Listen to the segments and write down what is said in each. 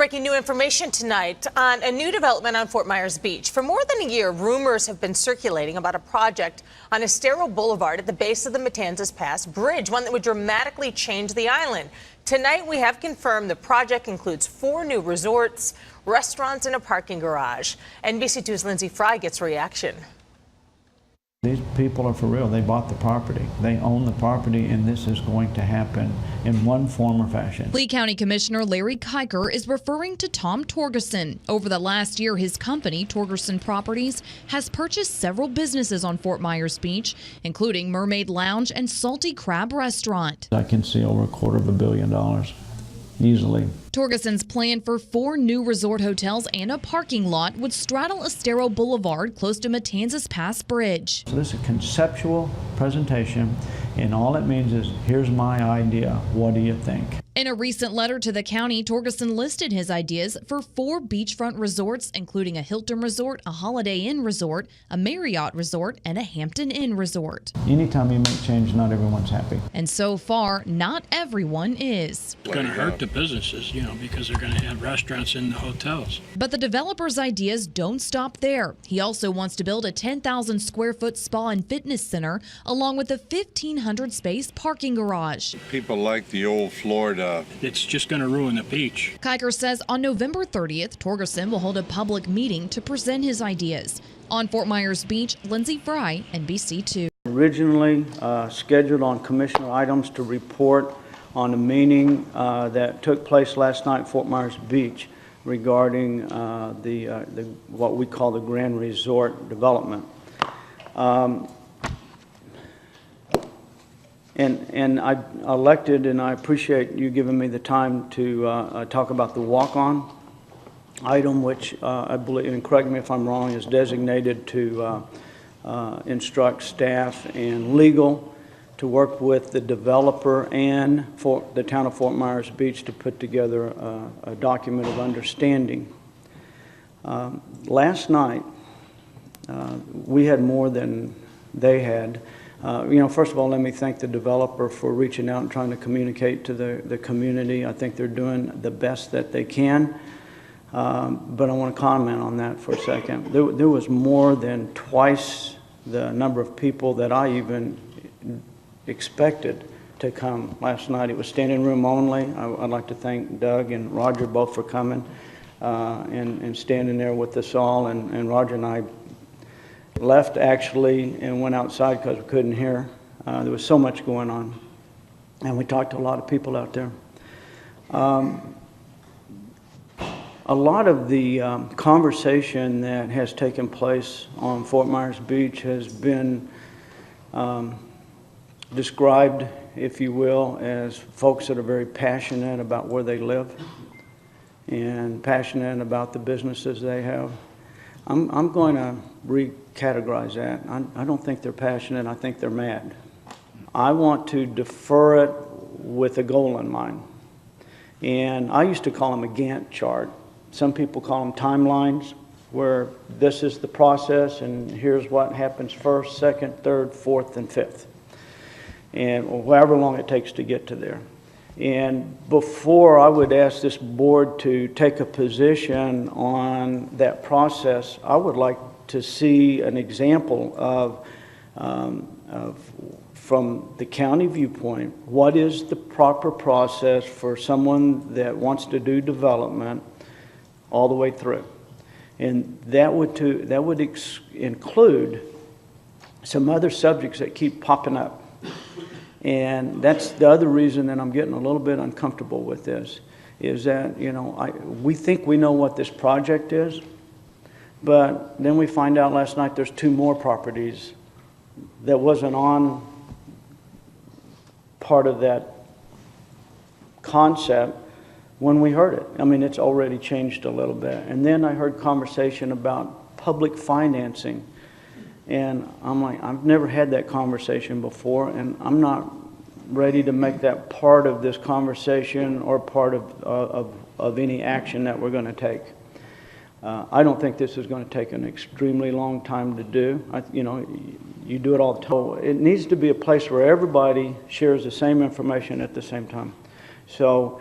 breaking new information tonight on a new development on Fort Myers Beach. For more than a year, rumors have been circulating about a project on Estero Boulevard at the base of the Matanzas Pass Bridge, one that would dramatically change the island. Tonight, we have confirmed the project includes 4 new resorts, restaurants, and a parking garage. NBC2's Lindsay Fry gets reaction. These people are for real. They bought the property. They own the property, and this is going to happen in one form or fashion. Lee County Commissioner Larry Kiker is referring to Tom Torgerson. Over the last year, his company, Torgerson Properties, has purchased several businesses on Fort Myers Beach, including Mermaid Lounge and Salty Crab Restaurant. I can see over $250 million, easily. Torgerson's plan for 4 new resort hotels and a parking lot would straddle Estero Boulevard close to Matanzas Pass Bridge. So this is a conceptual presentation, and all it means is, here's my idea. What do you think? In a recent letter to the county, Torgerson listed his ideas for 4 beachfront resorts, including a Hilton Resort, a Holiday Inn Resort, a Marriott Resort, and a Hampton Inn Resort. Anytime you make change, not everyone's happy. And so far, not everyone is. It's going to hurt the businesses, because they're going to have restaurants in the hotels. But the developer's ideas don't stop there. He also wants to build a 10,000 square foot spa and fitness center, along with a 1,500 space parking garage. People like the old Florida. It's just going to ruin the beach. Kiker says on November 30th, Torgerson will hold a public meeting to present his ideas. On Fort Myers Beach, Lindsay Fry, NBC2. Originally scheduled on commissioner items to report on a meeting that took place last night at Fort Myers Beach regarding what we call the Grand Resort development. And I elected, and I appreciate you giving me the time to talk about the walk-on item, which I believe, and correct me if I'm wrong, is designated to instruct staff and legal to work with the developer and for the town of Fort Myers Beach to put together a document of understanding. Last night, we had more than they had. First of all, let me thank the developer for reaching out and trying to communicate to the community. I think they're doing the best that they can. But I want to comment on that for a second. There was more than twice the number of people that I even expected to come last night. It was standing room only. I'd like to thank Doug and Roger both for coming and standing there with us all. And Roger and I left actually and went outside because we couldn't hear. There was so much going on. And we talked to a lot of people out there. A lot of the conversation that has taken place on Fort Myers Beach has been described, if you will, as folks that are very passionate about where they live and passionate about the businesses they have. I'm going to recategorize that. I don't think they're passionate. I think they're mad. I want to defer it with a goal in mind. And I used to call them a Gantt chart. Some people call them timelines, where this is the process and here's what happens first, second, third, fourth, and fifth. And however long it takes to get to there. And before I would ask this board to take a position on that process, I would like to see an example of from the county viewpoint, what is the proper process for someone that wants to do development all the way through. And that would include some other subjects that keep popping up. And that's the other reason that I'm getting a little bit uncomfortable with this, is that, we think we know what this project is, but then we find out last night there's 2 more properties that wasn't on part of that concept when we heard it. I mean, it's already changed a little bit. And then I heard conversation about public financing. And I'm like, I've never had that conversation before, and I'm not ready to make that part of this conversation or part of any action that we're going to take. I don't think this is going to take an extremely long time to do. You do it all the time. It needs to be a place where everybody shares the same information at the same time. So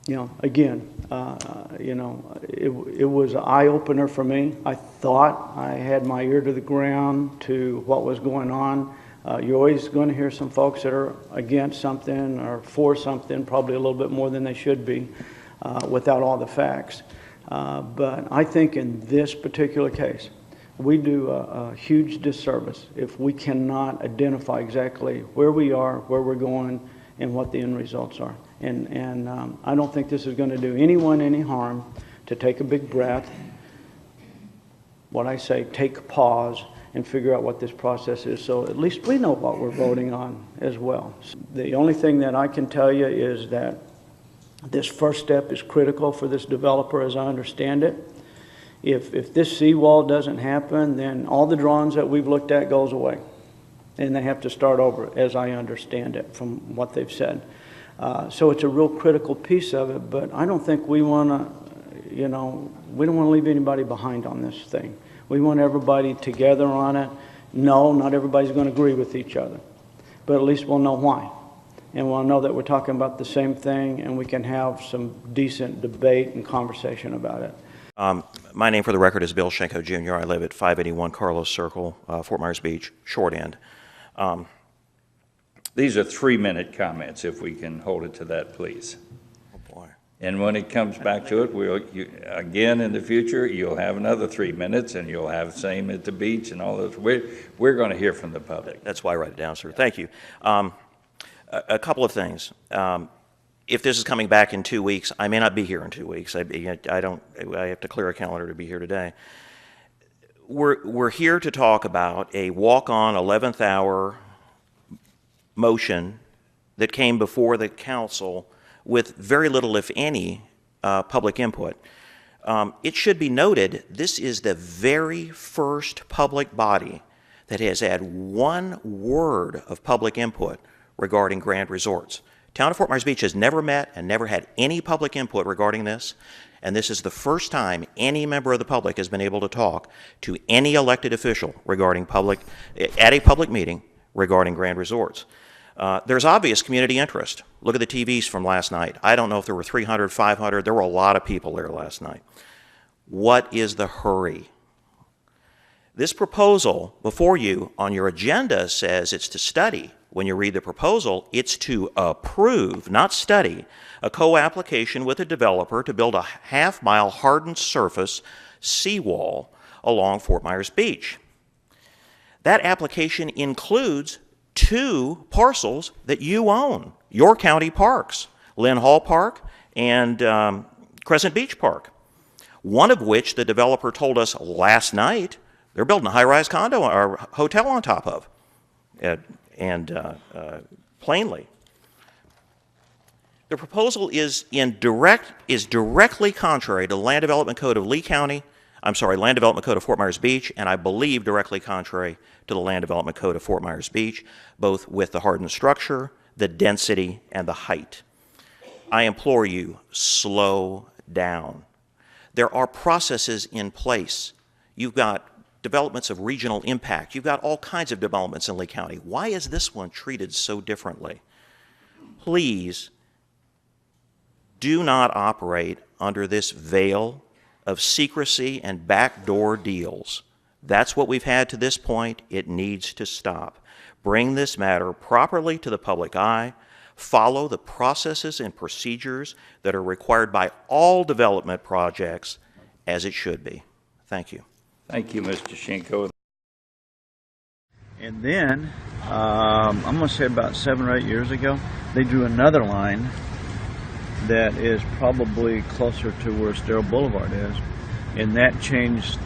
Again, it was an eye-opener for me. I thought I had my ear to the ground to what was going on. You're always going to hear some folks that are against something or for something, probably a little bit more than they should be, without all the facts. But I think in this particular case, we do a huge disservice if we cannot identify exactly where we are, where we're going, and what the end results are. And I don't think this is going to do anyone any harm to take a big breath, what I say, take a pause, and figure out what this process is, so at least we know what we're voting on as well. The only thing that I can tell you is that this first step is critical for this developer, as I understand it. If this seawall doesn't happen, then all the drawings that we've looked at goes away, and they have to start over, as I understand it from what they've said. So it's a real critical piece of it, but I don't think we want to, we don't want to leave anybody behind on this thing. We want everybody together on it. No, not everybody's going to agree with each other, but at least we'll know why. And we'll know that we're talking about the same thing, and we can have some decent debate and conversation about it. My name for the record is Bill Schenko Jr. I live at 581 Carlos Circle, Fort Myers Beach, short end. These are 3-minute comments, if we can hold it to that, please. Oh, boy. And when it comes back to it, again in the future, you'll have another 3 minutes, and you'll have the same at the beach and all those. We're going to hear from the public. That's why I write it down, sir. Thank you. A couple of things. If this is coming back in 2 weeks, I may not be here in 2 weeks. I have to clear a calendar to be here today. We're here to talk about a walk-on 11th hour motion that came before the council with very little, if any, public input. It should be noted, this is the very first public body that has had one word of public input regarding Grand Resorts. Town of Fort Myers Beach has never met and never had any public input regarding this, and this is the first time any member of the public has been able to talk to any elected official regarding at a public meeting regarding Grand Resorts. There's obvious community interest. Look at the TVs from last night. I don't know if there were 300, 500. There were a lot of people there last night. What is the hurry? This proposal before you on your agenda says it's to study. When you read the proposal, it's to approve, not study, a co-application with a developer to build a half-mile hardened surface seawall along Fort Myers Beach. That application includes 2 parcels that you own, your county parks, Lynn Hall Park and Crescent Beach Park, one of which the developer told us last night they're building a high-rise condo or hotel on top of. Plainly, the proposal is directly contrary to the Land Development Code of Lee County, Land Development Code of Fort Myers Beach, and I believe directly contrary to the Land Development Code of Fort Myers Beach, both with the hardened structure, the density, and the height. I implore you, slow down. There are processes in place. You've got developments of regional impact. You've got all kinds of developments in Lee County. Why is this one treated so differently? Please do not operate under this veil of secrecy and backdoor deals. That's what we've had to this point. It needs to stop. Bring this matter properly to the public eye. Follow the processes and procedures that are required by all development projects as it should be. Thank you. Thank you, Mr. Schenko. And then, I'm going to say about 7 or 8 years ago, they drew another line that is probably closer to where Estero Boulevard is, and that changed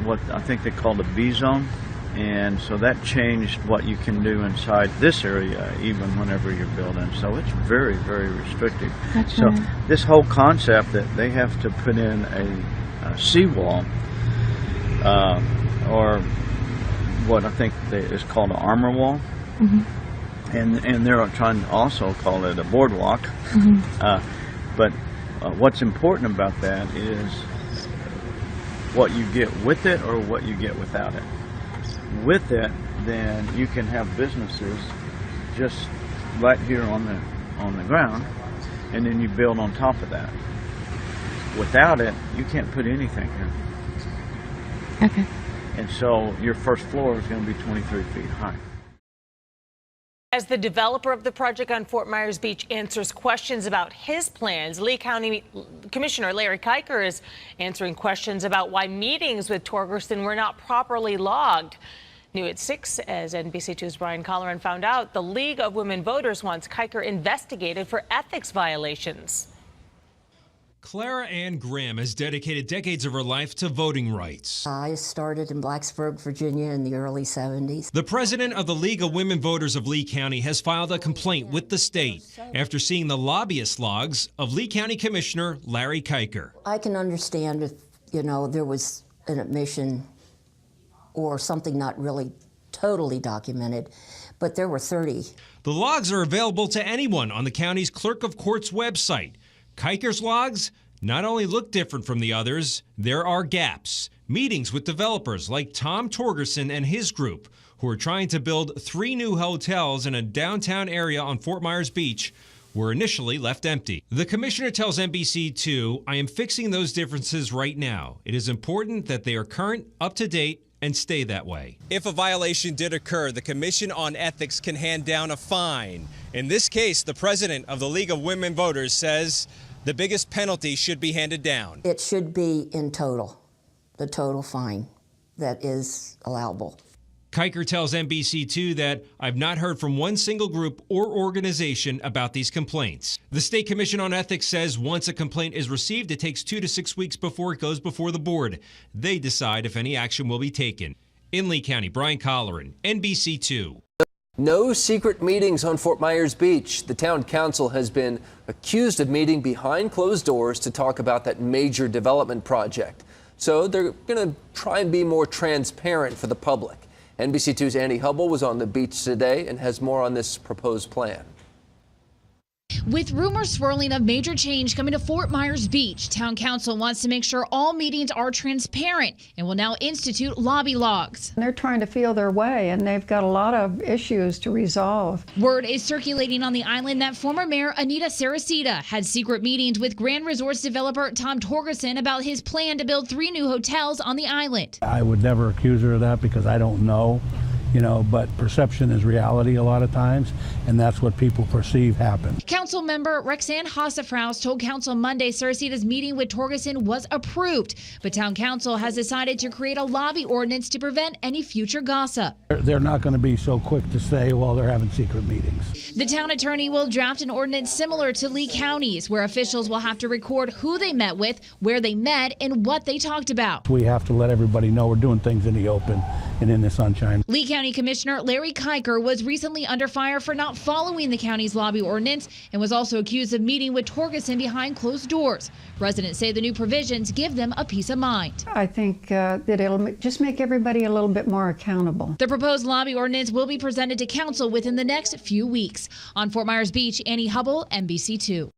what I think they called a B zone, and so that changed what you can do inside this area even whenever you're building. So it's very, very restrictive. That's so right. This whole concept that they have to put in a seawall, or what I think is called an armor wall, and they're trying to also call it a boardwalk. But what's important about that is what you get with it or what you get without it. With it, then you can have businesses just right here on the ground, and then you build on top of that. Without it, you can't put anything here. Okay. And so your first floor is going to be 23 feet high. As the developer of the project on Fort Myers Beach answers questions about his plans, Lee County Commissioner Larry Kiker is answering questions about why meetings with Torgerson were not properly logged. New at 6, as NBC2's Brian Colleran found out, the League of Women Voters wants Kiker investigated for ethics violations. Clara Ann Graham has dedicated decades of her life to voting rights. I started in Blacksburg, Virginia in the early 70s. The president of the League of Women Voters of Lee County has filed a complaint with the state after seeing the lobbyist logs of Lee County Commissioner Larry Kiker. I can understand if, there was an admission or something not really totally documented, but there were 30. The logs are available to anyone on the county's Clerk of Court's website. Kiker's logs not only look different from the others, there are gaps. Meetings with developers like Tom Torgerson and his group, who are trying to build 3 new hotels in a downtown area on Fort Myers Beach, were initially left empty. The commissioner tells NBC2, "I am fixing those differences right now. It is important that they are current, up to date, and stay that way." If a violation did occur, the Commission on Ethics can hand down a fine. In this case, the president of the League of Women Voters says the biggest penalty should be handed down. It should be in total, the total fine that is allowable. Kiker tells NBC2 that I've not heard from one single group or organization about these complaints. The State Commission on Ethics says once a complaint is received, it takes 2 to 6 weeks before it goes before the board. They decide if any action will be taken. In Lee County, Brian Colleran, NBC2. No secret meetings on Fort Myers Beach. The town council has been accused of meeting behind closed doors to talk about that major development project. So they're going to try and be more transparent for the public. NBC2's Andy Hubble was on the beach today and has more on this proposed plan. With rumors swirling of major change coming to Fort Myers Beach, Town Council wants to make sure all meetings are transparent and will now institute lobby logs. They're trying to feel their way, and they've got a lot of issues to resolve. Word is circulating on the island that former Mayor Anita Saracita had secret meetings with Grand Resorts developer Tom Torgerson about his plan to build 3 new hotels on the island. I would never accuse her of that because I don't know. But perception is reality a lot of times, and that's what people perceive happen. Council member Rexanne Hassefraus told Council Monday Saracita's meeting with Torgerson was approved, but Town Council has decided to create a lobby ordinance to prevent any future gossip. They're not going to be so quick to say, well, they're having secret meetings. The town attorney will draft an ordinance similar to Lee County's, where officials will have to record who they met with, where they met, and what they talked about. We have to let everybody know we're doing things in the open and in the sunshine. Lee County Commissioner Larry Kiker was recently under fire for not following the county's lobby ordinance and was also accused of meeting with Torgerson behind closed doors. Residents say the new provisions give them a peace of mind. I think that it'll just make everybody a little bit more accountable. The proposed lobby ordinance will be presented to council within the next few weeks. On Fort Myers Beach, Annie Hubble, NBC2.